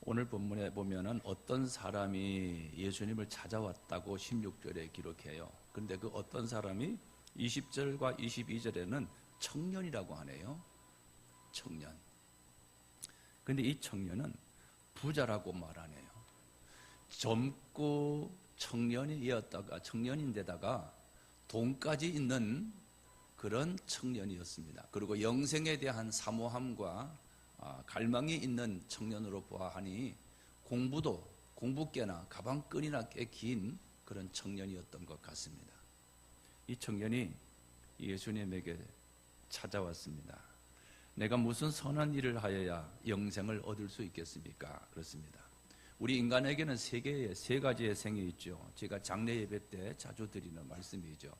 오늘 본문에 보면은 어떤 사람이 예수님을 찾아왔다고 16절에 기록해요. 그런데 그 어떤 사람이 20절과 22절에는 청년이라고 하네요. 청년. 근데 이 청년은 부자라고 말하네요. 젊고 청년인데다가 돈까지 있는 그런 청년이었습니다. 그리고 영생에 대한 사모함과 갈망이 있는 청년으로 보아하니 공부께나 가방끈이나 꽤 긴 그런 청년이었던 것 같습니다. 이 청년이 예수님에게 찾아왔습니다. 내가 무슨 선한 일을 하여야 영생을 얻을 수 있겠습니까? 그렇습니다. 우리 인간에게는 세 가지의 생이 있죠. 제가 장례 예배 때 자주 드리는 말씀이죠.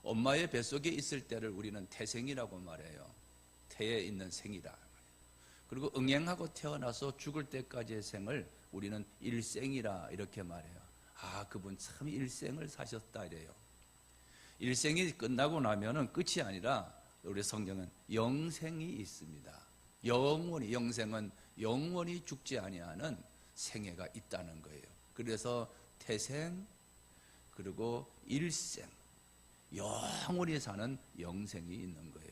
엄마의 뱃속에 있을 때를 우리는 태생이라고 말해요. 태에 있는 생이다. 그리고 응행하고 태어나서 죽을 때까지의 생을 우리는 일생이라 이렇게 말해요. 그분 참 일생을 사셨다 이래요. 일생이 끝나고 나면은 끝이 아니라 우리 성경은 영생이 있습니다. 영생은 영원히 죽지 아니하는 생애가 있다는 거예요. 그래서 태생 그리고 일생, 영원히 사는 영생이 있는 거예요.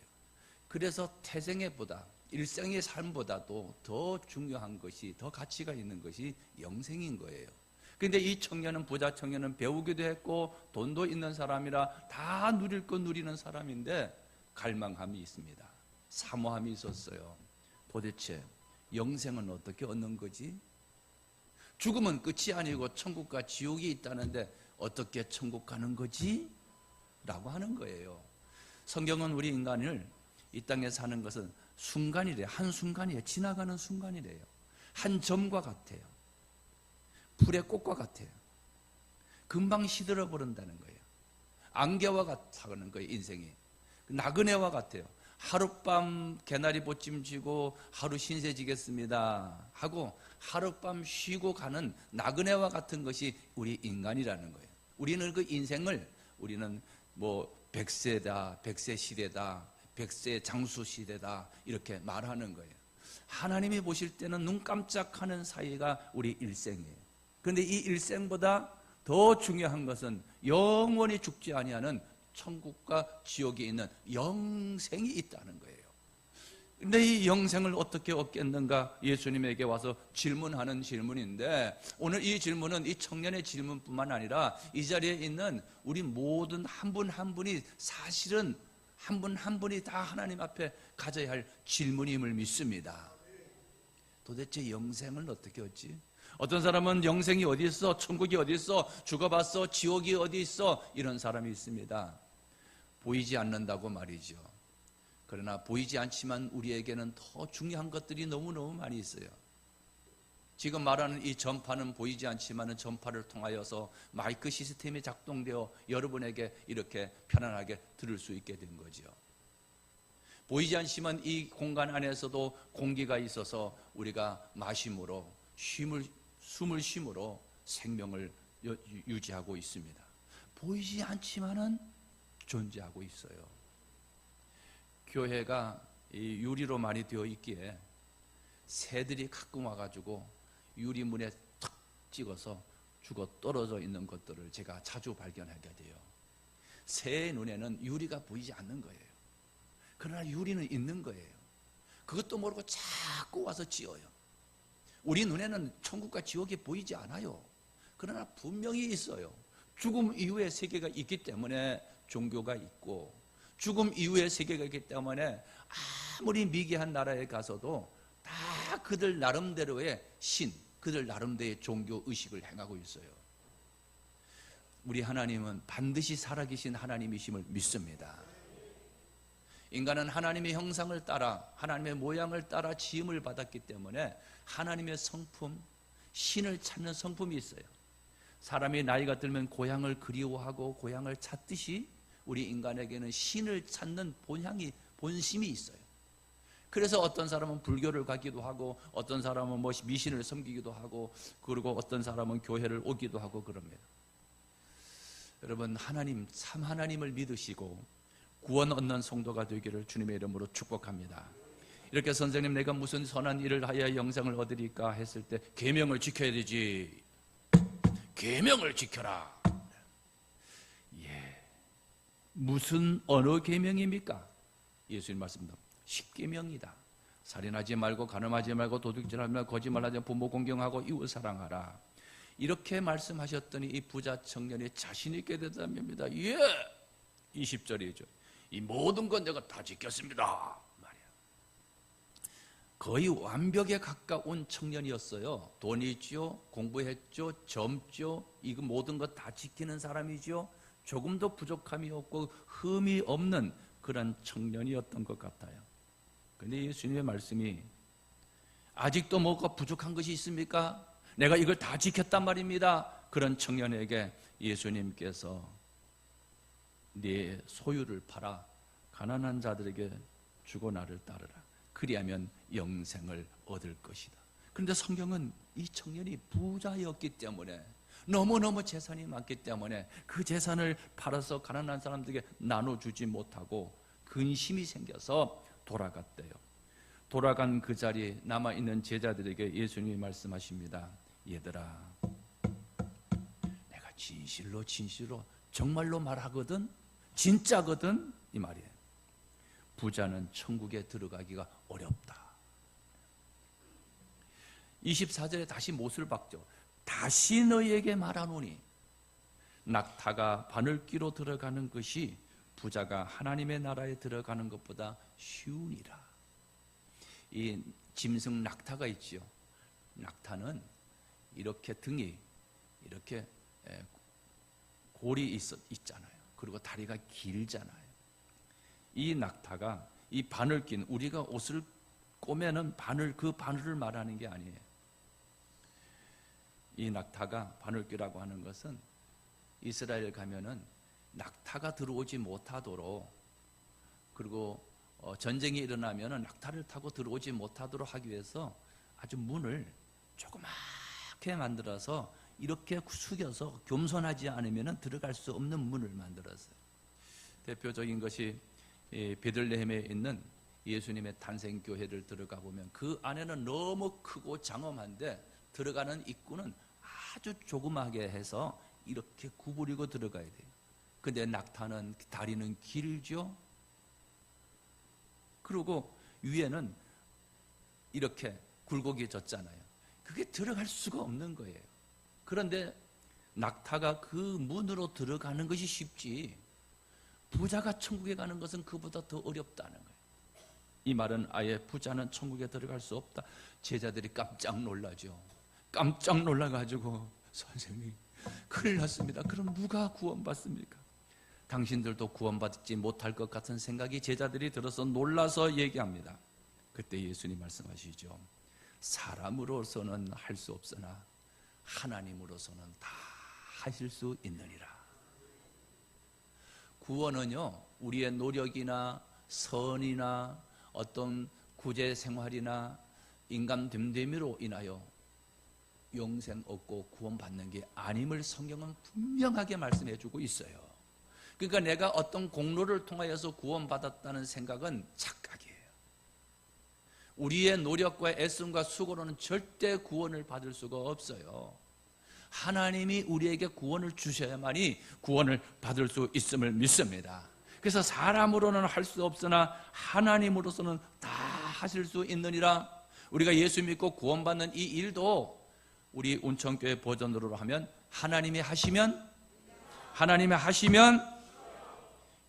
그래서 태생애보다 일생의 삶보다도 더 중요한 것이, 더 가치가 있는 것이 영생인 거예요. 그런데 이 청년은, 부자 청년은 배우기도 했고 돈도 있는 사람이라 다 누릴 거 누리는 사람인데 갈망함이 있습니다. 사모함이 있었어요. 도대체 영생은 어떻게 얻는 거지? 죽음은 끝이 아니고 천국과 지옥이 있다는데 어떻게 천국 가는 거지? 라고 하는 거예요. 성경은 우리 인간을 이 땅에 사는 것은 순간이래요. 한순간이에요. 지나가는 순간이래요. 한 점과 같아요. 풀의 꽃과 같아요. 금방 시들어 버린다는 거예요. 안개와 같다는 거예요. 인생이 나그네와 같아요. 하룻밤 개나리 보침 쥐고 하루 신세 지겠습니다 하고 하룻밤 쉬고 가는 나그네와 같은 것이 우리 인간이라는 거예요. 우리는 그 인생을 우리는 100세다, 100세 시대다, 100세 장수 시대다 이렇게 말하는 거예요. 하나님이 보실 때는 눈 깜짝하는 사이가 우리 일생이에요. 그런데 이 일생보다 더 중요한 것은 영원히 죽지 아니하는 천국과 지옥에 있는 영생이 있다는 거예요. 근데 이 영생을 어떻게 얻겠는가? 예수님에게 와서 질문하는 질문인데, 오늘 이 질문은 이 청년의 질문뿐만 아니라 이 자리에 있는 우리 모든 한 분 한 분이 사실은 한 분 한 분이 다 하나님 앞에 가져야 할 질문임을 믿습니다. 도대체 영생을 어떻게 얻지? 어떤 사람은 영생이 어디 있어? 천국이 어디 있어? 죽어봤어? 지옥이 어디 있어? 이런 사람이 있습니다. 보이지 않는다고 말이죠. 그러나 보이지 않지만 우리에게는 더 중요한 것들이 너무너무 많이 있어요. 지금 말하는 이 전파는 보이지 않지만 전파를 통하여서 마이크 시스템이 작동되어 여러분에게 이렇게 편안하게 들을 수 있게 된 거죠. 보이지 않지만 이 공간 안에서도 공기가 있어서 우리가 마심으로 숨을 쉼으로 생명을 유지하고 있습니다. 보이지 않지만은 존재하고 있어요. 교회가 이 유리로 많이 되어 있기에 새들이 가끔 와가지고 유리문에 탁 찍어서 죽어 떨어져 있는 것들을 제가 자주 발견하게 돼요. 새의 눈에는 유리가 보이지 않는 거예요. 그러나 유리는 있는 거예요. 그것도 모르고 자꾸 와서 찧어요. 우리 눈에는 천국과 지옥이 보이지 않아요. 그러나 분명히 있어요. 죽음 이후의 세계가 있기 때문에 종교가 있고, 죽음 이후의 세계가 있기 때문에 아무리 미개한 나라에 가서도 다 그들 나름대로의 신, 그들 나름대로의 종교 의식을 행하고 있어요. 우리 하나님은 반드시 살아계신 하나님이심을 믿습니다. 인간은 하나님의 형상을 따라, 하나님의 모양을 따라 지음을 받았기 때문에 하나님의 성품, 신을 찾는 성품이 있어요. 사람이 나이가 들면 고향을 그리워하고 고향을 찾듯이 우리 인간에게는 신을 찾는 본심이 있어요. 그래서 어떤 사람은 불교를 가기도 하고, 어떤 사람은 미신을 섬기기도 하고, 그리고 어떤 사람은 교회를 오기도 하고 그럽니다. 여러분, 참 하나님을 믿으시고 구원 얻는 성도가 되기를 주님의 이름으로 축복합니다. 이렇게 선생님 내가 무슨 선한 일을 하여 영생을 얻으리까 했을 때 계명을 지켜야 되지. 계명을 지켜라. 예. 무슨 어느 계명입니까? 예수님 말씀입니다. 10계명이다. 살인하지 말고 간음하지 말고 도둑질하지 말고 거짓말하지 말고 부모 공경하고 이웃 사랑하라. 이렇게 말씀하셨더니 이 부자 청년이 자신 있게 대답합니다. 예, 20절이죠. 이 모든 건 내가 다 지켰습니다 말이야. 거의 완벽에 가까운 청년이었어요. 돈이 있죠, 공부했죠, 젊죠, 이거 모든 것 다 지키는 사람이죠. 조금도 부족함이 없고 흠이 없는 그런 청년이었던 것 같아요. 그런데 예수님의 말씀이 아직도 뭐가 부족한 것이 있습니까? 내가 이걸 다 지켰단 말입니다. 그런 청년에게 예수님께서 네 소유를 팔아 가난한 자들에게 주고 나를 따르라. 그리하면 영생을 얻을 것이다. 그런데 성경은 이 청년이 부자였기 때문에, 너무너무 재산이 많기 때문에 그 재산을 팔아서 가난한 사람들에게 나눠주지 못하고 근심이 생겨서 돌아갔대요. 돌아간 그 자리에 남아있는 제자들에게 예수님이 말씀하십니다. 얘들아, 내가 진실로 정말로 말하거든, 진짜거든 이 말이에요. 부자는 천국에 들어가기가 어렵다. 24절에 다시 못을 박죠. 다시 너희에게 말하노니 낙타가 바늘귀로 들어가는 것이 부자가 하나님의 나라에 들어가는 것보다 쉬우니라. 이 짐승 낙타가 있지요. 낙타는 이렇게 등이 이렇게 골이 있잖아요. 그리고 다리가 길잖아요. 이 낙타가 이 바늘귀는 우리가 옷을 꼬매는 바늘, 그 바늘을 말하는 게 아니에요. 이 낙타가 바늘귀라고 하는 것은 이스라엘 가면은 낙타가 들어오지 못하도록, 그리고 전쟁이 일어나면은 낙타를 타고 들어오지 못하도록 하기 위해서 아주 문을 조그맣게 만들어서 이렇게 숙여서 겸손하지 않으면은 들어갈 수 없는 문을 만들었어요. 대표적인 것이 베들레헴에 있는 예수님의 탄생교회를 들어가 보면 그 안에는 너무 크고 장엄한데 들어가는 입구는 아주 조그맣게 해서 이렇게 구부리고 들어가야 돼요. 근데 낙타는 다리는 길죠. 그리고 위에는 이렇게 굴곡해졌잖아요. 그게 들어갈 수가 없는 거예요. 그런데 낙타가 그 문으로 들어가는 것이 쉽지, 부자가 천국에 가는 것은 그보다 더 어렵다는 거예요. 이 말은 아예 부자는 천국에 들어갈 수 없다. 제자들이 깜짝 놀라죠. 깜짝 놀라가지고 선생님 큰일 났습니다. 그럼 누가 구원받습니까? 당신들도 구원받지 못할 것 같은 생각이 제자들이 들어서 놀라서 얘기합니다. 그때 예수님 말씀하시죠. 사람으로서는 할 수 없으나 하나님으로서는 다 하실 수 있느니라. 구원은요, 우리의 노력이나 선이나 어떤 구제 생활이나 인간 됨됨이로 인하여 영생 얻고 구원받는 게 아님을 성경은 분명하게 말씀해 주고 있어요. 그러니까 내가 어떤 공로를 통하여서 구원받았다는 생각은 착각이에요. 우리의 노력과 애씀과 수고로는 절대 구원을 받을 수가 없어요. 하나님이 우리에게 구원을 주셔야만이 구원을 받을 수 있음을 믿습니다. 그래서 사람으로는 할 수 없으나 하나님으로서는 다 하실 수 있느니라. 우리가 예수 믿고 구원받는 이 일도 우리 운천교회 버전으로 하면 하나님이 하시면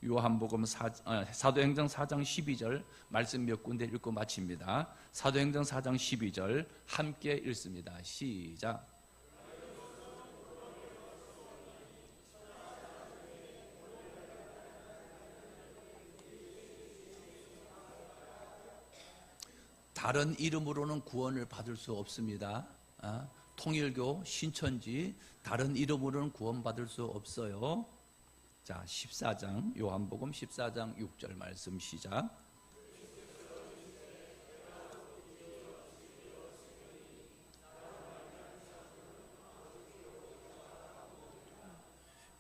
요한복음 사도행전 4장 12절 말씀 몇 군데 읽고 마칩니다. 사도행전 4장 12절 함께 읽습니다. 시작. 다른 이름으로는 구원을 받을 수 없습니다. 통일교, 신천지 다른 이름으로는 구원받을 수 없어요. 자, 14장 요한복음 14장 6절 말씀 시작.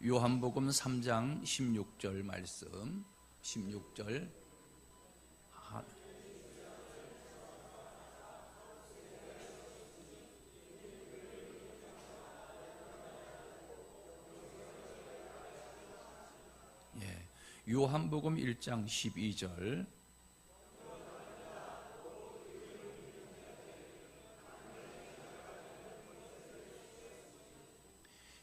요한복음 3장 16절 말씀 16절 요한복음 1장 12절.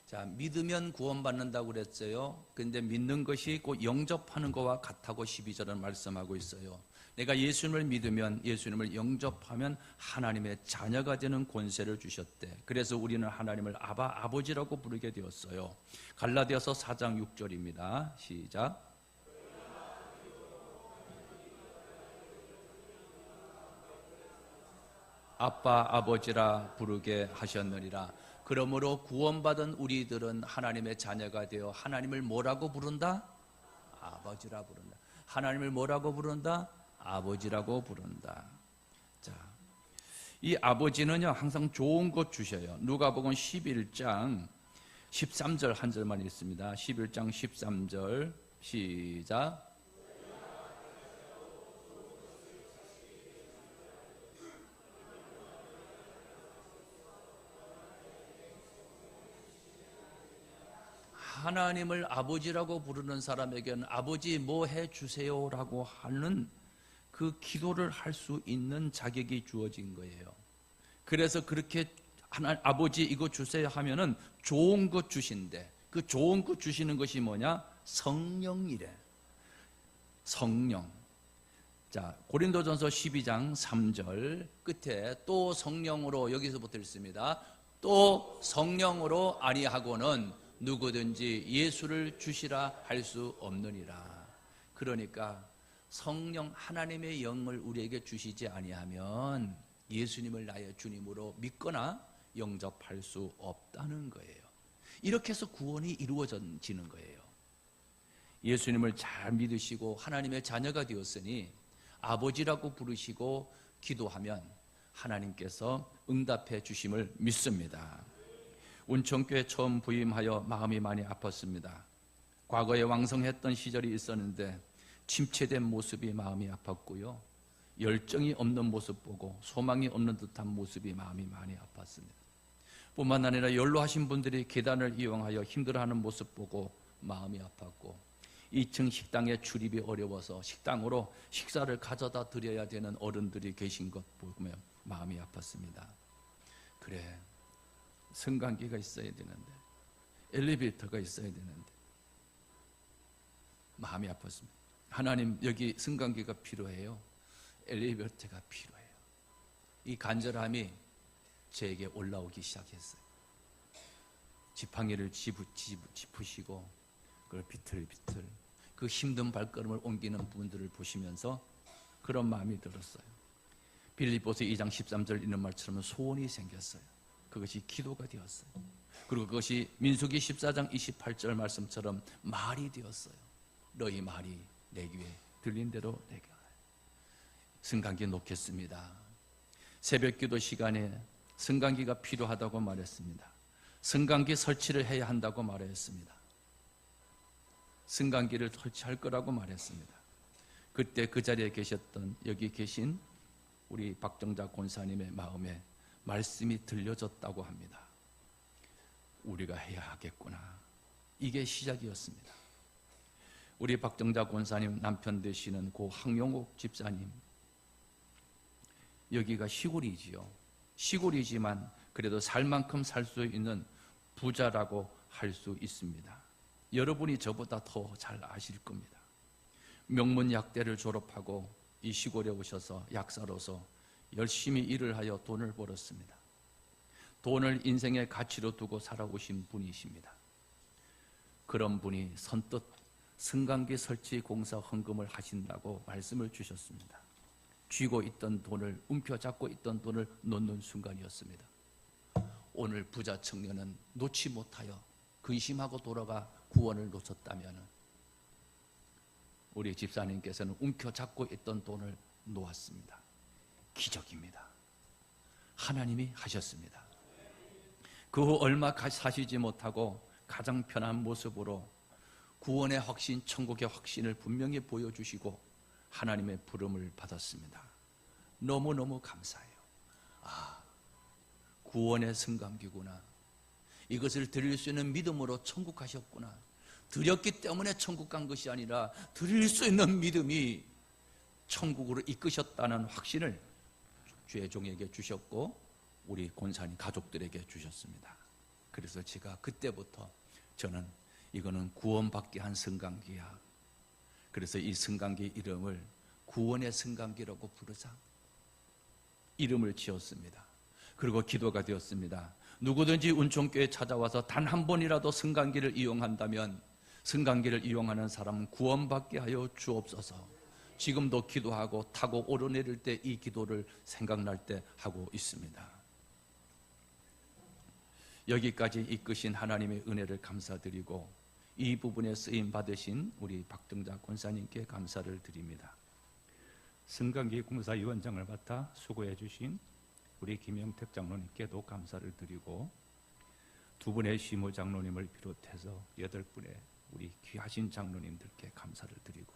자, 믿으면 구원받는다고 그랬어요. 근데 믿는 것이 곧 영접하는 것과 같다고 12절은 말씀하고 있어요. 내가 예수님을 믿으면, 예수님을 영접하면 하나님의 자녀가 되는 권세를 주셨대. 그래서 우리는 하나님을 아바, 아버지라고 부르게 되었어요. 갈라디아서 4장 6절입니다. 시작. 아빠, 아버지라 부르게 하셨느니라. 그러므로 구원받은 우리들은 하나님의 자녀가 되어 하나님을 뭐라고 부른다? 아버지라 부른다. 하나님을 뭐라고 부른다? 아버지라고 부른다. 자, 이 아버지는요 항상 좋은 것 주셔요. 누가복음 11장 13절 한 절만 읽습니다. 11장 13절 시작. 하나님을 아버지라고 부르는 사람에게는 아버지 뭐 해주세요라고 하는 그 기도를 할 수 있는 자격이 주어진 거예요. 그래서 그렇게 아버지 이거 주세요 하면은 좋은 것 주신대. 그 좋은 것 주시는 것이 뭐냐? 성령이래. 성령. 자, 고린도전서 12장 3절 끝에 또 성령으로, 여기서부터 읽습니다. 또 성령으로 아니하고는 누구든지 예수를 주시라 할 수 없느니라. 그러니까 성령 하나님의 영을 우리에게 주시지 아니하면 예수님을 나의 주님으로 믿거나 영접할 수 없다는 거예요. 이렇게 해서 구원이 이루어지는 거예요. 예수님을 잘 믿으시고 하나님의 자녀가 되었으니 아버지라고 부르시고 기도하면 하나님께서 응답해 주심을 믿습니다. 운천교회 처음 부임하여 마음이 많이 아팠습니다. 과거에 왕성했던 시절이 있었는데 침체된 모습이 마음이 아팠고요. 열정이 없는 모습 보고 소망이 없는 듯한 모습이 마음이 많이 아팠습니다. 뿐만 아니라 연로하신 분들이 계단을 이용하여 힘들어하는 모습 보고 마음이 아팠고 2층 식당에 출입이 어려워서 식당으로 식사를 가져다 드려야 되는 어른들이 계신 것 보면 마음이 아팠습니다. 그래, 승강기가 있어야 되는데, 엘리베이터가 있어야 되는데 마음이 아팠습니다. 하나님, 여기 승강기가 필요해요. 엘리베이터가 필요해요. 이 간절함이 제게 올라오기 시작했어요. 지팡이를 짚으시고 그걸 비틀비틀 그 힘든 발걸음을 옮기는 분들을 보시면서 그런 마음이 들었어요. 빌립보서 2장 13절 있는 말처럼 소원이 생겼어요. 그것이 기도가 되었어요. 그리고 그것이 민수기 14장 28절 말씀처럼 말이 되었어요. 너희 말이 내 귀에 들린 대로 내게 승강기 놓겠습니다. 새벽 기도 시간에 승강기가 필요하다고 말했습니다. 승강기 설치를 해야 한다고 말했습니다. 승강기를 설치할 거라고 말했습니다. 그때 그 자리에 계셨던, 여기 계신 우리 박정자 권사님의 마음에 말씀이 들려졌다고 합니다. 우리가 해야 하겠구나. 이게 시작이었습니다. 우리 박정자 권사님 남편 되시는 고 황용옥 집사님, 여기가 시골이지요. 시골이지만 그래도 살 만큼 살 수 있는 부자라고 할 수 있습니다. 여러분이 저보다 더 잘 아실 겁니다. 명문약대를 졸업하고 이 시골에 오셔서 약사로서 열심히 일을 하여 돈을 벌었습니다. 돈을 인생의 가치로 두고 살아오신 분이십니다. 그런 분이 선뜻 승강기 설치 공사 헌금을 하신다고 말씀을 주셨습니다. 쥐고 있던 돈을, 움켜잡고 있던 돈을 놓는 순간이었습니다. 오늘 부자 청년은 놓지 못하여 근심하고 돌아가 구원을 놓쳤다면 우리 집사님께서는 움켜잡고 있던 돈을 놓았습니다. 기적입니다. 하나님이 하셨습니다. 그 후 얼마 사시지 못하고 가장 편한 모습으로 구원의 확신, 천국의 확신을 분명히 보여주시고 하나님의 부름을 받았습니다. 너무너무 감사해요. 아, 구원의 승강기구나. 이것을 드릴 수 있는 믿음으로 천국 가셨구나. 드렸기 때문에 천국 간 것이 아니라 드릴 수 있는 믿음이 천국으로 이끄셨다는 확신을 주의 종에게 주셨고 우리 권사님 가족들에게 주셨습니다. 그래서 제가 그때부터 저는 이거는 구원받게 한 승강기야. 그래서 이 승강기 이름을 구원의 승강기라고 부르자 이름을 지었습니다. 그리고 기도가 되었습니다. 누구든지 운총교에 찾아와서 단 한 번이라도 승강기를 이용한다면 승강기를 이용하는 사람은 구원받게 하여 주옵소서. 지금도 기도하고 타고 오르내릴 때 이 기도를 생각날 때 하고 있습니다. 여기까지 이끄신 하나님의 은혜를 감사드리고 이 부분에 쓰임 받으신 우리 박등자 권사님께 감사를 드립니다. 승강기 공사위원장을 맡아 수고해 주신 우리 김영택 장로님께도 감사를 드리고 두 분의 시모 장로님을 비롯해서 8분의 우리 귀하신 장로님들께 감사를 드리고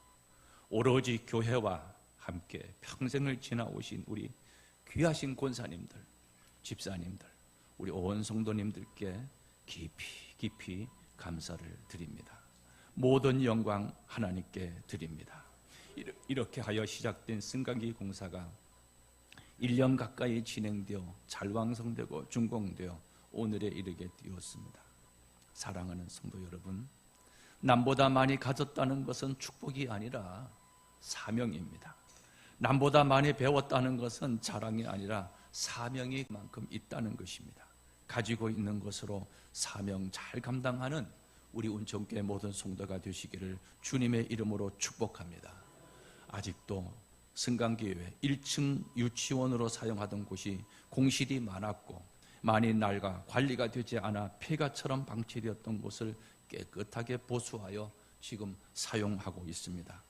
오로지 교회와 함께 평생을 지나오신 우리 귀하신 권사님들, 집사님들, 우리 온 성도님들께 깊이 감사를 드립니다. 모든 영광 하나님께 드립니다. 이렇게 하여 시작된 승강기 공사가 1년 가까이 진행되어 잘 완성되고 준공되어 오늘에 이르게 되었습니다. 사랑하는 성도 여러분, 남보다 많이 가졌다는 것은 축복이 아니라 사명입니다. 남보다 많이 배웠다는 것은 자랑이 아니라 사명이 그만큼 있다는 것입니다. 가지고 있는 것으로 사명 잘 감당하는 우리 운천교회 모든 성도가 되시기를 주님의 이름으로 축복합니다. 아직도 승강기회 1층 유치원으로 사용하던 곳이 공실이 많았고 많이 낡아 관리가 되지 않아 폐가처럼 방치되었던 곳을 깨끗하게 보수하여 지금 사용하고 있습니다.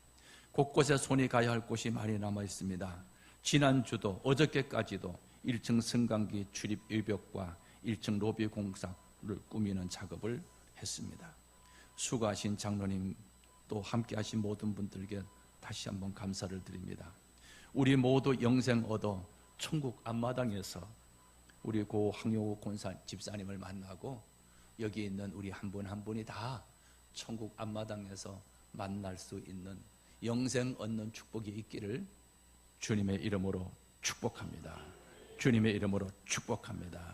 곳곳에 손이 가야 할 곳이 많이 남아 있습니다. 지난주도 어저께까지도 1층 승강기 출입 외벽과 1층 로비 공사를 꾸미는 작업을 했습니다. 수고하신 장로님 또 함께 하신 모든 분들께 다시 한번 감사를 드립니다. 우리 모두 영생 얻어 천국 앞마당에서 우리 고 황효우 권사 집사님을 만나고 여기 있는 우리 한 분 한 분이 다 천국 앞마당에서 만날 수 있는 영생 얻는 축복이 있기를 주님의 이름으로 축복합니다. 주님의 이름으로 축복합니다.